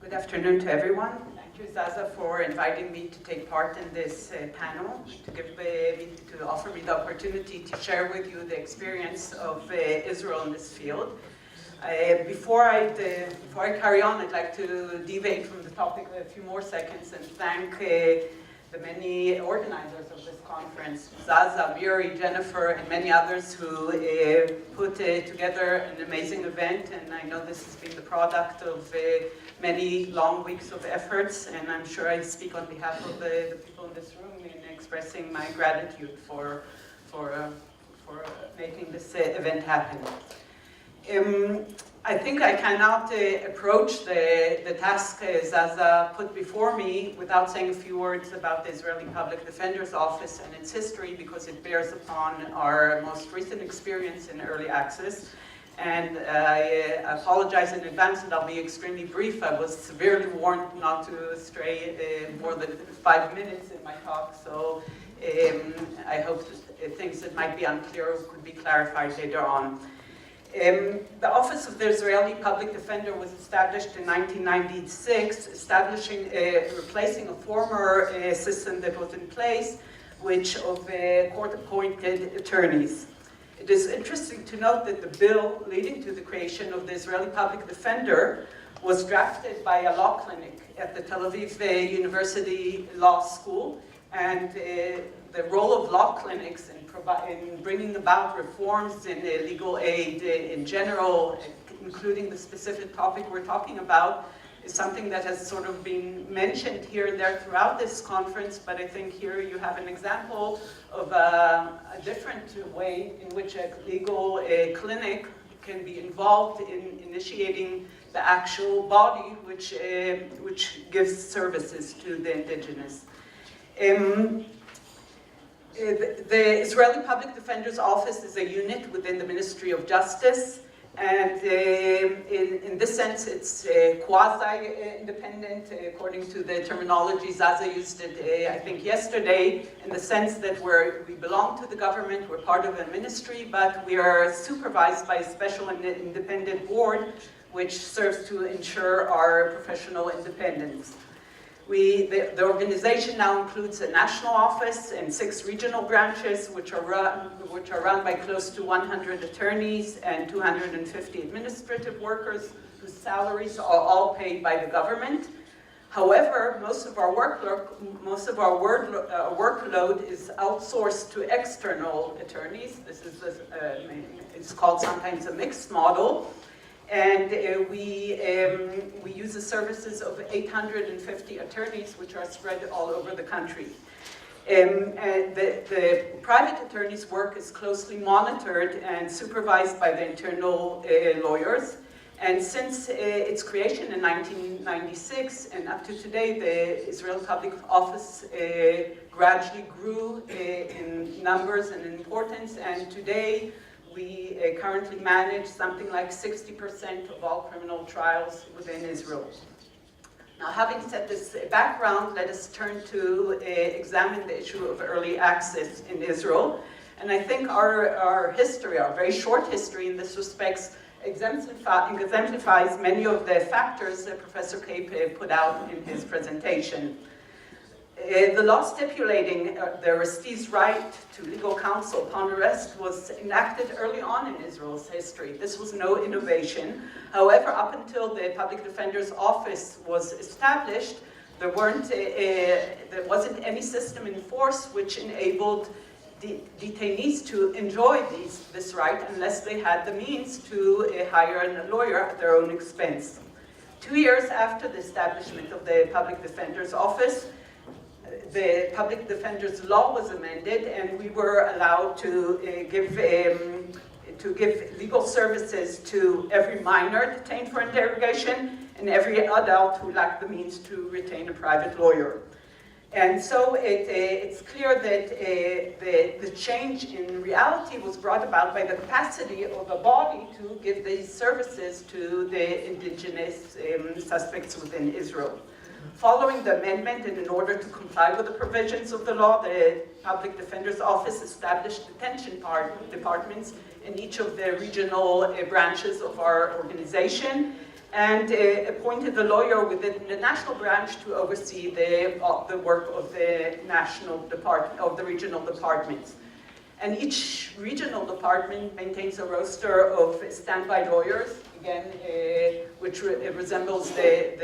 Good afternoon to everyone. Thank you, Zaza, for inviting me to take part in this panel, to offer me the opportunity to share with you the experience of Israel in this field. Before I carry on, I'd like to deviate from the topic a few more seconds and thank the many organizers of this conference, Zaza, Miri, Jennifer, and many others who put together an amazing event. And I know this has been the product of many long weeks of efforts, and I'm sure I speak on behalf of the people in this room in expressing my gratitude for making this event happen. I think I cannot approach the task Zaza put before me without saying a few words about the Israeli Public Defender's Office and its history, because it bears upon our most recent experience in early access. And I apologize in advance that I'll be extremely brief. I was severely warned not to stray more than 5 minutes in my talk, so I hope things that might be unclear could be clarified later on. The Office of the Israeli Public Defender was established in 1996, replacing a former system that was in place, which of court-appointed attorneys. It is interesting to note that the bill leading to the creation of the Israeli Public Defender was drafted by a law clinic at the Tel Aviv University Law School, and the role of law clinics in bringing about reforms in legal aid in general, including the specific topic we're talking about, is something that has sort of been mentioned here and there throughout this conference, but I think here you have an example of a different way in which a legal clinic can be involved in initiating the actual body which gives services to the indigenous. The Israeli Public Defender's Office is a unit within the Ministry of Justice, and in this sense it's quasi-independent according to the terminology Zaza used it I think yesterday, in the sense that we belong to the government, we're part of a ministry, but we are supervised by a special and independent board which serves to ensure our professional independence. The organization now includes a national office and 6 regional branches, which are run by close to 100 attorneys and 250 administrative workers, whose salaries are all paid by the government. However, most of our workload is outsourced to external attorneys. This is it's called sometimes a mixed model. And we use the services of 850 attorneys, which are spread all over the country. And the private attorneys' work is closely monitored and supervised by the internal lawyers. And since its creation in 1996 and up to today, the Israel Public Office gradually grew in numbers and importance, and today we currently manage something like 60% of all criminal trials within Israel. Now, having set this background, let us turn to examine the issue of early access in Israel. And I think our history, our very short history in this respect, exemplifies many of the factors that Professor Cape put out in his presentation. The law stipulating the arrestee's right to legal counsel upon arrest was enacted early on in Israel's history. This was no innovation. However, up until the Public Defender's Office was established, there wasn't any system in force which enabled detainees to enjoy this right unless they had the means to hire a lawyer at their own expense. 2 years after the establishment of the Public Defender's Office, the Public Defender's Law was amended, and we were allowed to give legal services to every minor detained for interrogation and every adult who lacked the means to retain a private lawyer. And so it's clear that the change in reality was brought about by the capacity of a body to give these services to the indigenous suspects within Israel. Following the amendment, and in order to comply with the provisions of the law, the Public Defender's Office established detention departments in each of the regional branches of our organization. and appointed a lawyer within the national branch to oversee the work of the regional departments. And each regional department maintains a roster of standby lawyers, again, which resembles the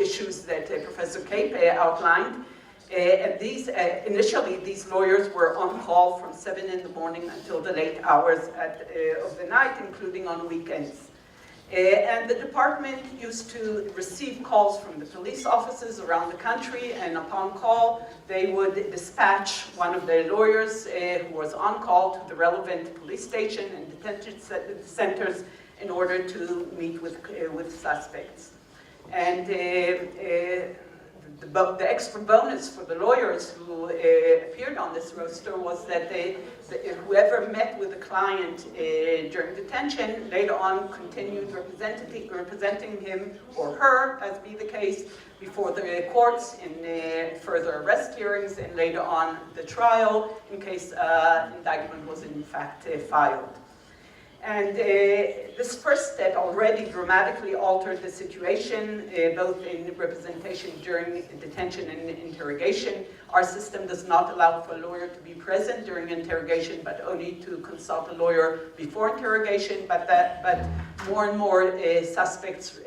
issues that Professor Cape outlined. And initially, these lawyers were on call from 7 in the morning until the late hours of the night, including on weekends. And the department used to receive calls from the police offices around the country, and upon call, they would dispatch one of their lawyers who was on call to the relevant police station and detention centers in order to meet with suspects. And the extra bonus for the lawyers who appeared on this roster was that whoever met with the client during detention later on continued representing him or her, as be the case, before the courts in further arrest hearings and later on the trial in case indictment was in fact filed. And this first step already dramatically altered the situation, both in representation during detention and interrogation. Our system does not allow for a lawyer to be present during interrogation, but only to consult a lawyer before interrogation. But more and more suspects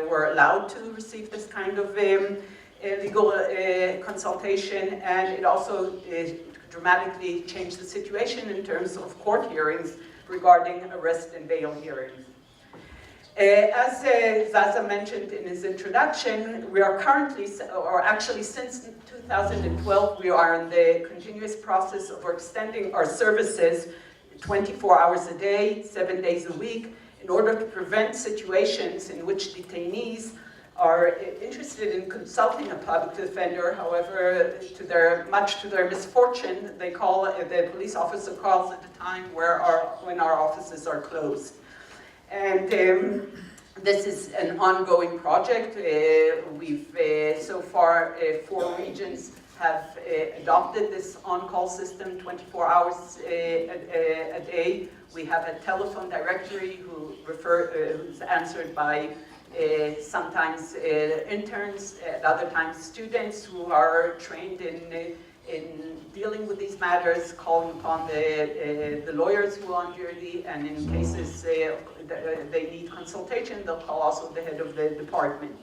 were allowed to receive this kind of legal consultation, and it also dramatically changed the situation in terms of court hearings regarding arrest and bail hearings. As Zaza mentioned in his introduction, we are currently, or actually since 2012, we are in the continuous process of extending our services 24 hours a day, 7 days a week, in order to prevent situations in which detainees are interested in consulting a public defender. However, much to their misfortune, the police officer calls at the time when our offices are closed. And this is an ongoing project. We've so far 4 regions have adopted this on-call system 24 hours a day. We have a telephone directory who's answered by sometimes interns, at other times students who are trained in dealing with these matters, calling upon the lawyers who are on duty, and in cases they need consultation, they'll call also the head of the department.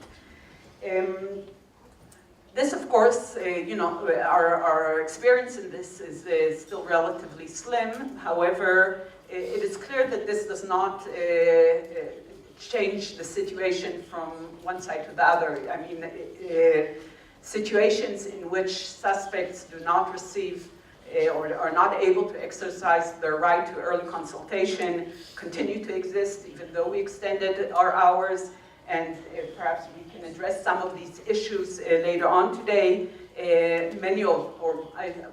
This, of course, our experience in this is still relatively slim. However, it is clear that this does not change the situation from one side to the other. I mean, situations in which suspects do not receive or are not able to exercise their right to early consultation continue to exist, even though we extended our hours, and perhaps we can address some of these issues later on today.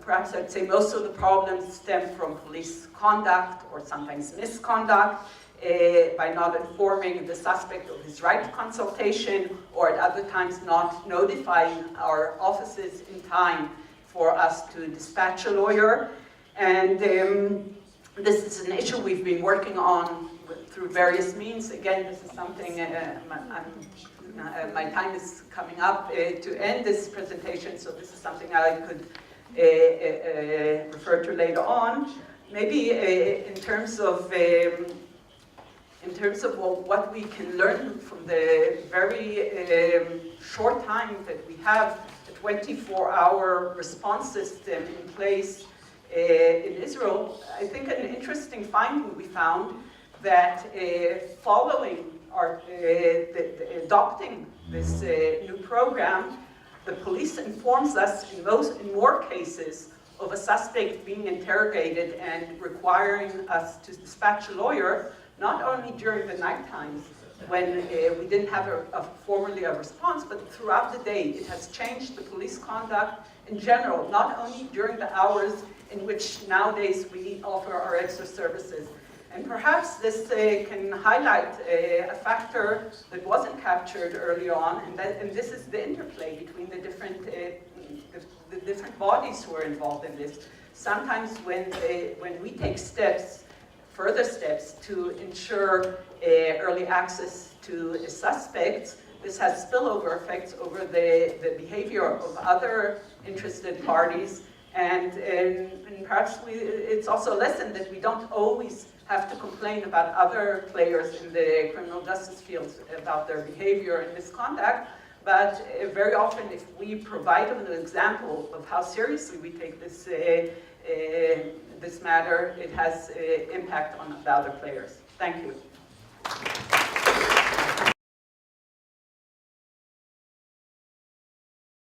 Perhaps I'd say most of the problems stem from police conduct or sometimes misconduct, by not informing the suspect of his right to consultation, or at other times not notifying our offices in time for us to dispatch a lawyer. And this is an issue we've been working on through various means. Again, this is something, my time is coming up to end this presentation, so this is something I could refer to later on. Maybe in terms of what we can learn from the very short time that we have a 24-hour response system in place in Israel, I think an interesting finding we found that following adopting this new program, the police informs us in more cases of a suspect being interrogated and requiring us to dispatch a lawyer, not only during the night times when we didn't have formally a response, but throughout the day. It has changed the police conduct in general, not only during the hours in which nowadays we offer our extra services. And perhaps this can highlight a factor that wasn't captured early on, and this is the interplay between the different bodies who are involved in this. Sometimes when we take steps further steps to ensure early access to suspects, this has spillover effects over the behavior of other interested parties. And perhaps it's also a lesson that we don't always have to complain about other players in the criminal justice field about their behavior and misconduct, but very often if we provide them an example of how seriously we take this, this matter, it has impact on the other players. Thank you.